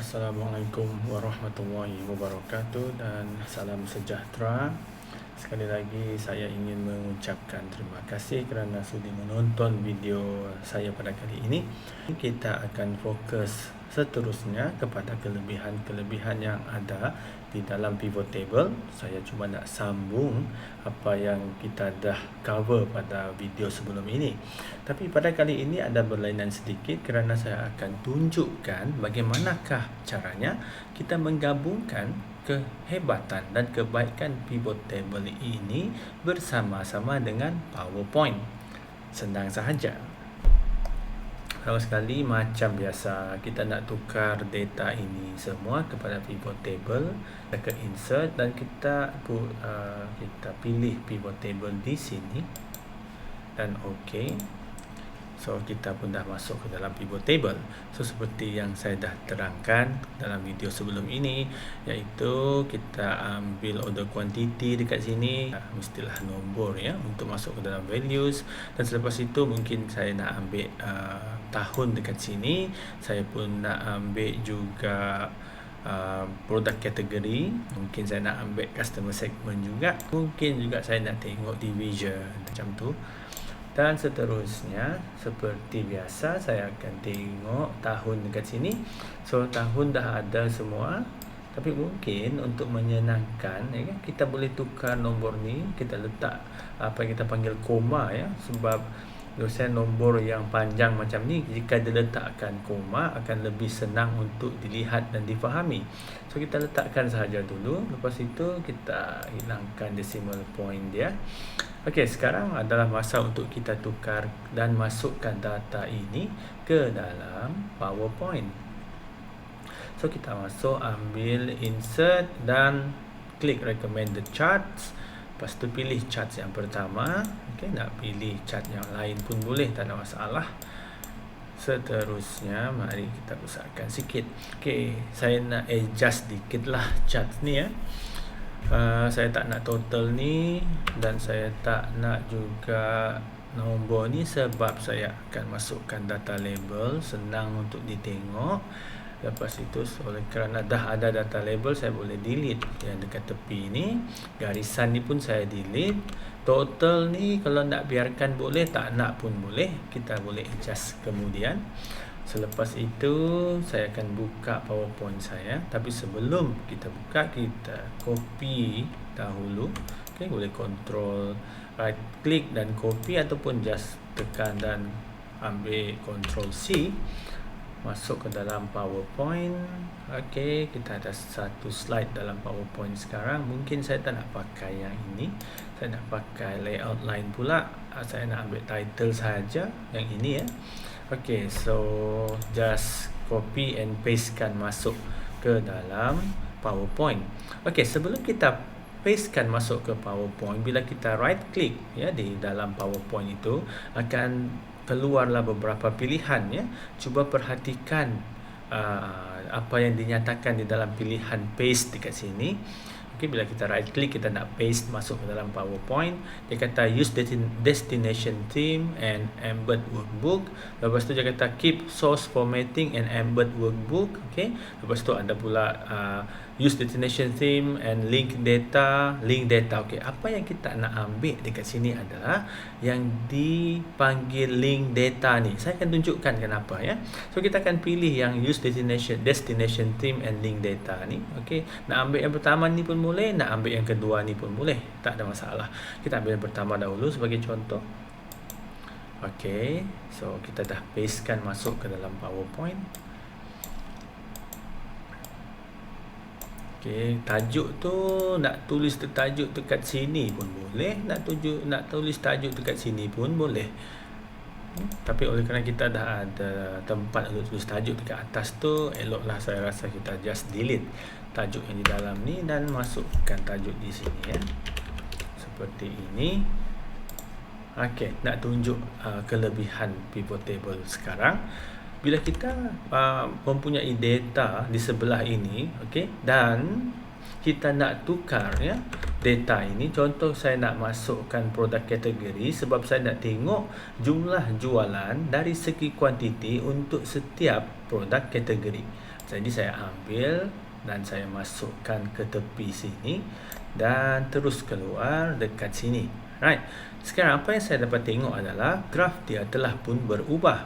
Assalamualaikum warahmatullahi wabarakatuh dan salam sejahtera. Sekali lagi saya ingin mengucapkan terima kasih kerana sudi menonton video saya pada kali ini. Kita akan fokus seterusnya kepada kelebihan-kelebihan yang ada di dalam pivot table. Saya cuma nak sambung apa yang kita dah cover pada video sebelum ini. Tapi pada kali ini ada berlainan sedikit kerana saya akan tunjukkan bagaimanakah caranya kita menggabungkan kehebatan dan kebaikan pivot table ini bersama-sama dengan PowerPoint. Senang sahaja. Sama sekali macam biasa, kita nak tukar data ini semua kepada pivot table, kita ke insert dan kita pilih pivot table di sini dan OK. So kita pun dah masuk ke dalam pivot table. So seperti yang saya dah terangkan dalam video sebelum ini, iaitu kita ambil order quantity dekat sini, mestilah nombor ya untuk masuk ke dalam values, dan selepas itu mungkin saya nak ambil tahun dekat sini. Saya pun nak ambil juga produk kategori, mungkin saya nak ambil customer segment juga, mungkin juga saya nak tengok division macam tu. Dan seterusnya, seperti biasa saya akan tengok tahun dekat sini. So tahun dah ada semua, tapi mungkin untuk menyenangkan ya, kita boleh tukar nombor ni, kita letak apa yang kita panggil koma ya, sebab dosen nombor yang panjang macam ni, jika diletakkan koma akan lebih senang untuk dilihat dan difahami. So kita letakkan sahaja dulu, lepas itu kita hilangkan decimal point dia. Okey, sekarang adalah masa untuk kita tukar dan masukkan data ini ke dalam PowerPoint. So kita masuk, ambil insert dan klik recommended charts. Lepas tu pilih chart yang pertama. Okey, nak pilih chart yang lain pun boleh, tak ada masalah. Seterusnya, mari kita besarkan sikit. Okey, saya nak adjust dikit lah chart ni ya. Saya tak nak total ni dan saya tak nak juga nombor ni, sebab saya akan masukkan data label, senang untuk ditengok. Lepas itu, oleh kerana dah ada data label, saya boleh delete yang dekat tepi ni. Garisan ni pun saya delete. Total ni kalau nak biarkan boleh, tak nak pun boleh. Kita boleh adjust kemudian. Selepas itu saya akan buka PowerPoint saya, tapi sebelum kita buka, kita copy dahulu. Okey, boleh control right click dan copy, ataupun just tekan dan ambil control C, masuk ke dalam PowerPoint. Okey, kita ada satu slide dalam PowerPoint sekarang. Mungkin saya tak nak pakai yang ini, saya nak pakai layout line pula. Saya nak ambil title saja yang ini ya. Okey, so just copy and pastekan masuk ke dalam PowerPoint. Okey, sebelum kita pastekan masuk ke PowerPoint, bila kita right click ya di dalam PowerPoint itu, akan keluarlah beberapa pilihan ya. Cuba perhatikan apa yang dinyatakan di dalam pilihan paste dekat sini. Okey, bila kita right click, kita nak paste masuk ke dalam PowerPoint, dia kata use destination theme and embed workbook. Lepas tu dia kata keep source formatting and embed workbook. Okey, lepas tu ada pula use destination theme and link data. Okey, apa yang kita nak ambil dekat sini adalah yang dipanggil link data ni. Saya akan tunjukkan kenapa ya. So kita akan pilih yang use destination theme and link data ni. Okey, nak ambil yang pertama ni pun boleh, nak ambil yang kedua ni pun boleh, tak ada masalah. Kita ambil yang pertama dahulu sebagai contoh. Okey, so kita dah pastekan masuk ke dalam PowerPoint. Okey, tajuk tu nak tulis tajuk dekat sini pun boleh, nak tulis tajuk dekat sini pun boleh. Tapi oleh kerana kita dah ada tempat untuk tulis tajuk dekat atas tu, eloklah saya rasa kita just delete tajuk yang di dalam ni dan masukkan tajuk di sini ya. Seperti ini. Okey, nak tunjuk kelebihan pivot table sekarang. Bila kita mempunyai data di sebelah ini, okey, dan kita nak tukar ya data ini, contoh saya nak masukkan produk kategori sebab saya nak tengok jumlah jualan dari segi kuantiti untuk setiap produk kategori. Jadi saya ambil dan saya masukkan ke tepi sini dan terus keluar dekat sini. Right. Sekarang apa yang saya dapat tengok adalah graf dia telah pun berubah.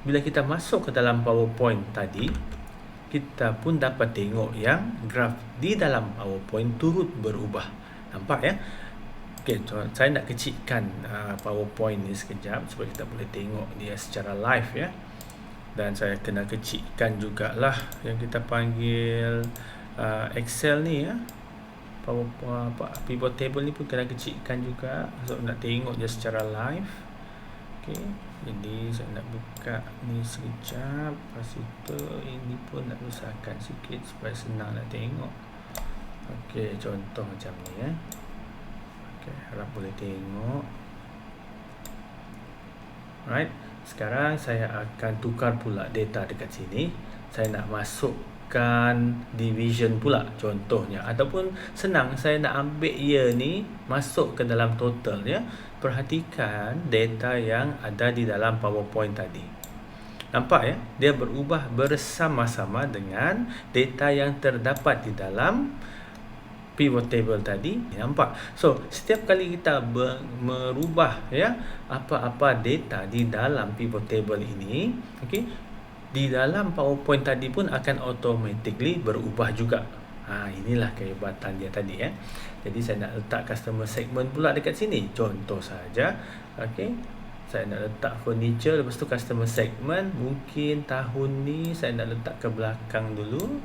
Bila kita masuk ke dalam PowerPoint tadi, kita pun dapat tengok yang graf di dalam PowerPoint turut berubah. Nampak ya? Okey, saya nak kecilkan PowerPoint ni sekejap supaya kita boleh tengok dia secara live ya. Dan saya kena kecilkan jugalah yang kita panggil Excel ni ya. Pivot table ni pun kena kecilkan juga sebab nak tengok dia secara live. Okey, jadi saya nak buka ni sekejap. Lepas itu ini pun nak besarkan sikit supaya senang nak tengok. Okey, contoh macam ni ya. Okey, harap boleh tengok. Right. Sekarang saya akan tukar pula data dekat sini. Saya nak masukkan division pula contohnya, ataupun senang saya nak ambil ia ni masuk ke dalam total ya. Perhatikan data yang ada di dalam PowerPoint tadi. Nampak ya? Dia berubah bersama-sama dengan data yang terdapat di dalam pivot table tadi. Nampak? So, setiap kali kita merubah ya apa-apa data di dalam pivot table ini, okey, di dalam PowerPoint tadi pun akan automatically berubah juga. Inilah kehebatan dia tadi ya. Jadi saya nak letak customer segment pula dekat sini. Contoh saja. Okey. Saya nak letak furniture, lepas tu customer segment. Mungkin tahun ni saya nak letak ke belakang dulu.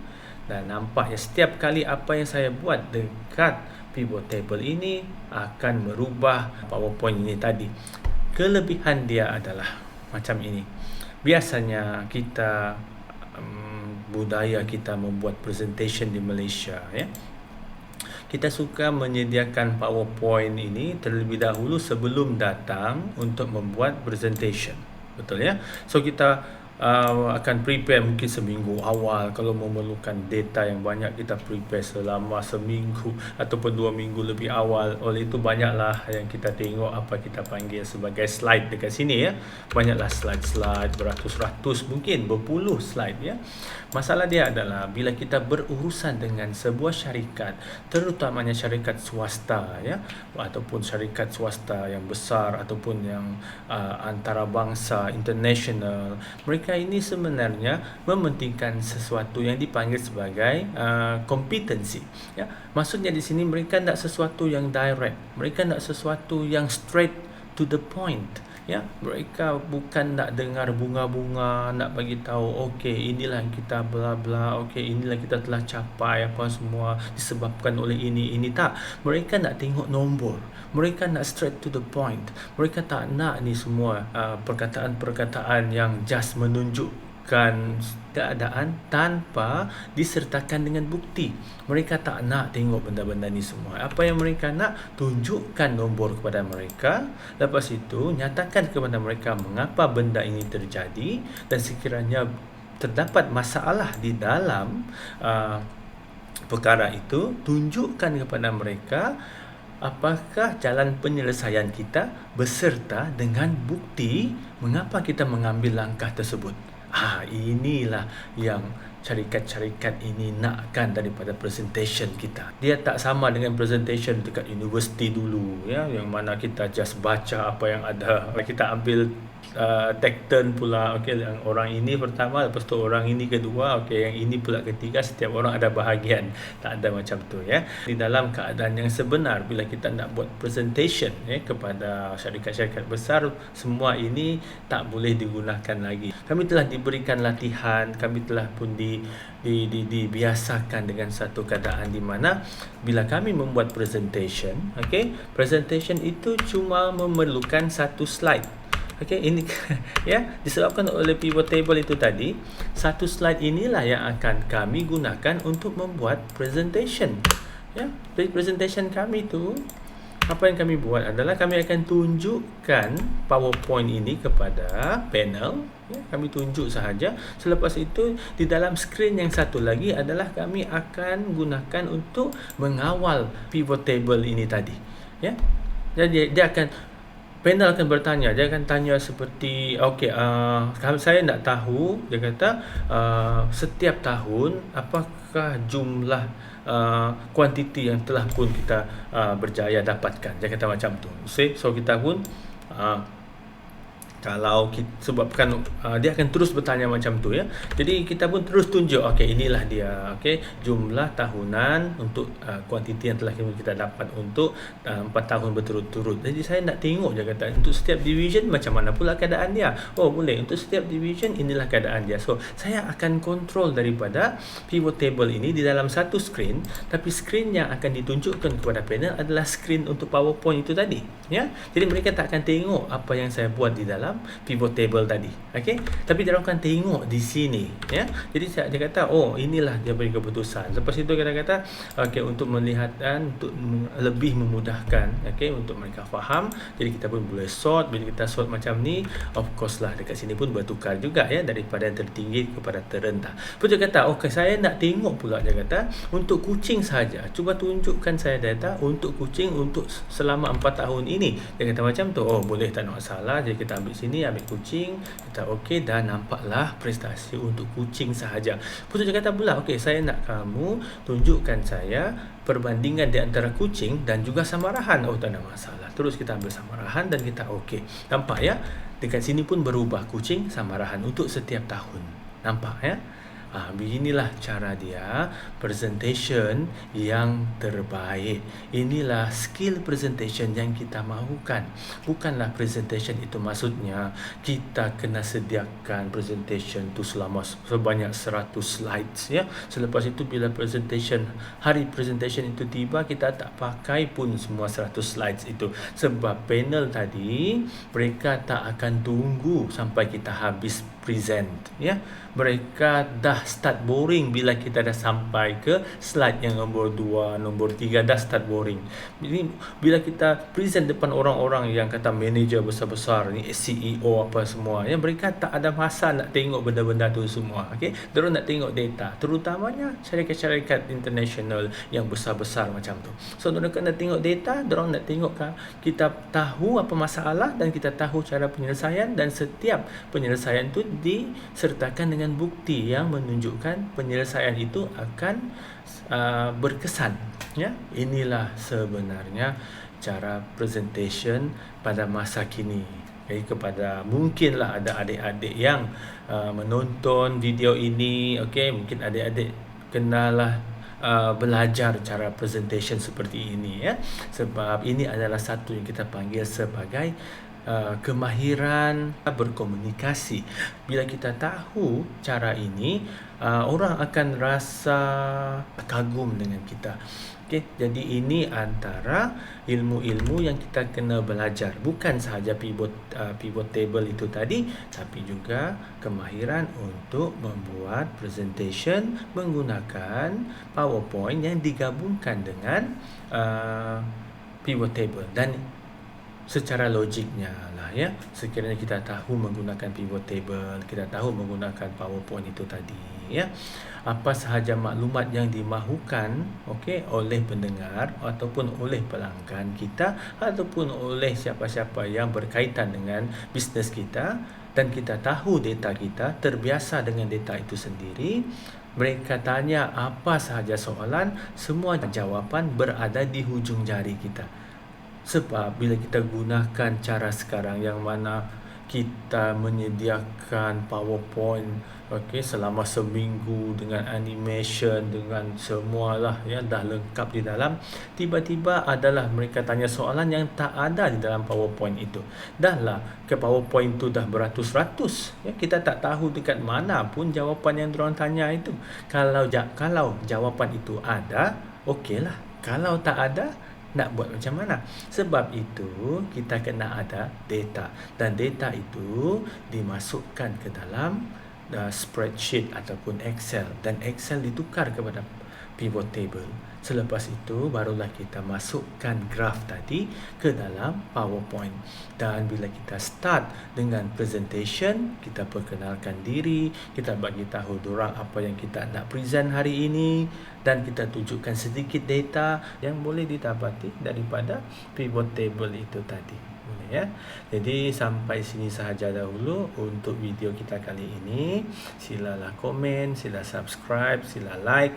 Dan nampak ya, setiap kali apa yang saya buat dekat pivot table ini akan merubah PowerPoint ini tadi. Kelebihan dia adalah macam ini. Biasanya kita budaya kita membuat presentation di Malaysia ya. Kita suka menyediakan PowerPoint ini terlebih dahulu sebelum datang untuk membuat presentation. Betul ya? So kita akan prepare mungkin seminggu awal. Kalau memerlukan data yang banyak, kita prepare selama seminggu ataupun 2 minggu lebih awal. Oleh itu banyaklah yang kita tengok apa kita panggil sebagai slide dekat sini ya. Banyaklah slide-slide beratus-ratus, mungkin berpuluh slide ya. Masalah dia adalah bila kita berurusan dengan sebuah syarikat, terutamanya syarikat swasta ya, ataupun syarikat swasta yang besar ataupun yang antarabangsa, international, mereka ini sebenarnya mementingkan sesuatu yang dipanggil sebagai kompetensi ya. Maksudnya di sini mereka nak sesuatu yang direct, mereka nak sesuatu yang straight to the point ya. Mereka bukan nak dengar bunga-bunga, nak bagi tahu okey inilah yang kita bla bla, okey inilah kita telah capai apa semua disebabkan oleh ini tak. Mereka nak tengok nombor, mereka nak straight to the point. Mereka tak nak ni semua perkataan-perkataan yang just menunjukkan keadaan tanpa disertakan dengan bukti. Mereka tak nak tengok benda-benda ni semua. Apa yang mereka nak, tunjukkan nombor kepada mereka. Lepas itu nyatakan kepada mereka mengapa benda ini terjadi, dan sekiranya terdapat masalah di dalam perkara itu, tunjukkan kepada mereka apakah jalan penyelesaian kita beserta dengan bukti mengapa kita mengambil langkah tersebut. Inilah yang syarikat-syarikat ini nakkan daripada presentation kita. Dia tak sama dengan presentation dekat universiti dulu ya, yang mana kita just baca apa yang ada. Kita ambil take turn pula. Okey, yang orang ini pertama, lepas tu orang ini kedua, okey yang ini pula ketiga. Setiap orang ada bahagian. Tak ada macam tu ya. Di dalam keadaan yang sebenar, bila kita nak buat presentation ya kepada syarikat-syarikat besar, semua ini tak boleh digunakan lagi. Kami telah diberikan latihan, kami telah pun dibiasakan dengan satu keadaan di mana bila kami membuat presentation, okey, presentation itu cuma memerlukan satu slide. Okey, ini ya, disebabkan oleh pivot table itu tadi, satu slide inilah yang akan kami gunakan untuk membuat presentation. Ya, jadi presentation kami tu, apa yang kami buat adalah kami akan tunjukkan PowerPoint ini kepada panel. Ya, kami tunjuk sahaja. Selepas itu di dalam skrin yang satu lagi adalah kami akan gunakan untuk mengawal pivot table ini tadi. Ya, jadi dia akan panel akan bertanya. Dia akan tanya seperti, okey, kalau saya nak tahu, dia kata, setiap tahun apakah jumlah kuantiti yang telah pun kita berjaya dapatkan. Dia kata macam tu. So kita pun kalau kita, sebabkan dia akan terus bertanya macam tu ya. Jadi kita pun terus tunjuk, okey, inilah dia, okey, jumlah tahunan untuk kuantiti yang telah kita dapat untuk 4 tahun berturut-turut. Jadi saya nak tengok, dia kata, untuk setiap division macam mana pula keadaan dia. Oh, boleh, untuk setiap division inilah keadaan dia. So saya akan kontrol daripada pivot table ini di dalam satu screen, tapi screen yang akan ditunjukkan kepada panel adalah screen untuk PowerPoint itu tadi ya. Jadi mereka tak akan tengok apa yang saya buat di dalam pivot table tadi, okey, tapi dia akan tengok di sini ya. Jadi dia kata, oh, inilah dia beri keputusan. Lepas itu kita kata, okey, untuk melihat dan untuk lebih memudahkan, okey, untuk mereka faham, jadi kita pun boleh sort. Bila kita sort macam ni, of course lah dekat sini pun bertukar juga ya, daripada yang tertinggi kepada terendah. Lepas dia kata, okey, saya nak tengok pula, dia kata, untuk kucing saja, cuba tunjukkan saya data untuk kucing untuk selama 4 tahun ini. Dia kata macam tu. Oh, boleh, tak ada masalah. Jadi kita ambil sini, ambil kucing, kita okey, dan nampaklah prestasi untuk kucing sahaja. Lepas tu dia kata pula, okey, saya nak kamu tunjukkan saya perbandingan di antara kucing dan juga samarahan. Oh, tak ada masalah. Terus kita ambil samarahan dan kita okey. Nampak ya? Dekat sini pun berubah kucing samarahan untuk setiap tahun. Nampak ya? Beginilah cara dia presentation yang terbaik. Inilah skill presentation yang kita mahukan. Bukanlah presentation itu maksudnya kita kena sediakan presentation tu selama sebanyak 100 slides ya. Selepas itu bila hari presentation itu tiba, kita tak pakai pun semua 100 slides itu. Sebab panel tadi mereka tak akan tunggu sampai kita habis present ya. Mereka dah start boring bila kita dah sampai ke slide yang nombor 2, nombor 3 dah start boring. Jadi bila kita present depan orang-orang yang kata manager besar-besar ni, CEO apa semua ya, mereka tak ada masa nak tengok benda-benda tu semua, okey. Mereka nak tengok data, terutamanya syarikat-syarikat international yang besar-besar macam tu. So mereka nak tengok data, mereka nak tengok kita tahu apa masalah dan kita tahu cara penyelesaian, dan setiap penyelesaian tu disertakan dengan bukti yang menunjukkan penyelesaian itu akan berkesan ya. Inilah sebenarnya cara presentation pada masa kini. Jadi kepada mungkinlah ada adik-adik yang menonton video ini, okey, mungkin adik-adik kenalah belajar cara presentation seperti ini ya. Sebab ini adalah satu yang kita panggil sebagai kemahiran berkomunikasi. Bila kita tahu cara ini, orang akan rasa kagum dengan kita. Okey, jadi ini antara ilmu-ilmu yang kita kena belajar. Bukan sahaja pivot table itu tadi, tapi juga kemahiran untuk membuat presentation menggunakan PowerPoint yang digabungkan dengan pivot table. Dan secara logiknya lah ya, sekiranya kita tahu menggunakan pivot table, kita tahu menggunakan PowerPoint itu tadi ya, apa sahaja maklumat yang dimahukan, okey, oleh pendengar ataupun oleh pelanggan kita ataupun oleh siapa-siapa yang berkaitan dengan bisnes kita, dan kita tahu data kita, terbiasa dengan data itu sendiri, mereka tanya apa sahaja soalan, semua jawapan berada di hujung jari kita. Sebab bila kita gunakan cara sekarang yang mana kita menyediakan PowerPoint, okey, selama seminggu dengan animation, dengan semualah ya, dah lengkap di dalam, tiba-tiba adalah mereka tanya soalan yang tak ada di dalam PowerPoint itu. Dahlah ke PowerPoint tu dah beratus-ratus ya, kita tak tahu dekat mana pun jawapan yang diorang tanya itu. Kalau jawapan itu ada, okeylah. Kalau tak ada, nak buat macam mana? Sebab itu kita kena ada data, dan data itu dimasukkan ke dalam spreadsheet ataupun Excel, dan Excel ditukar kepada pivot table. Selepas itu barulah kita masukkan graf tadi ke dalam PowerPoint. Dan bila kita start dengan presentation, kita perkenalkan diri, kita bagi tahu dorang apa yang kita nak present hari ini, dan kita tunjukkan sedikit data yang boleh didapati daripada pivot table itu tadi. boleh ya. Jadi sampai sini sahaja dahulu untuk video kita kali ini. Silalah komen, sila subscribe, sila like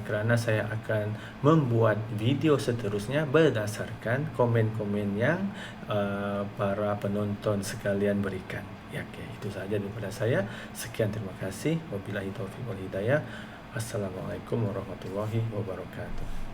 kerana saya akan membuat video seterusnya berdasarkan komen-komen yang para penonton sekalian berikan. Ya, okay. Itu sahaja daripada saya. Sekian, terima kasih. Wabillahi taufiq wal hidayah. Assalamualaikum warahmatullahi wabarakatuh.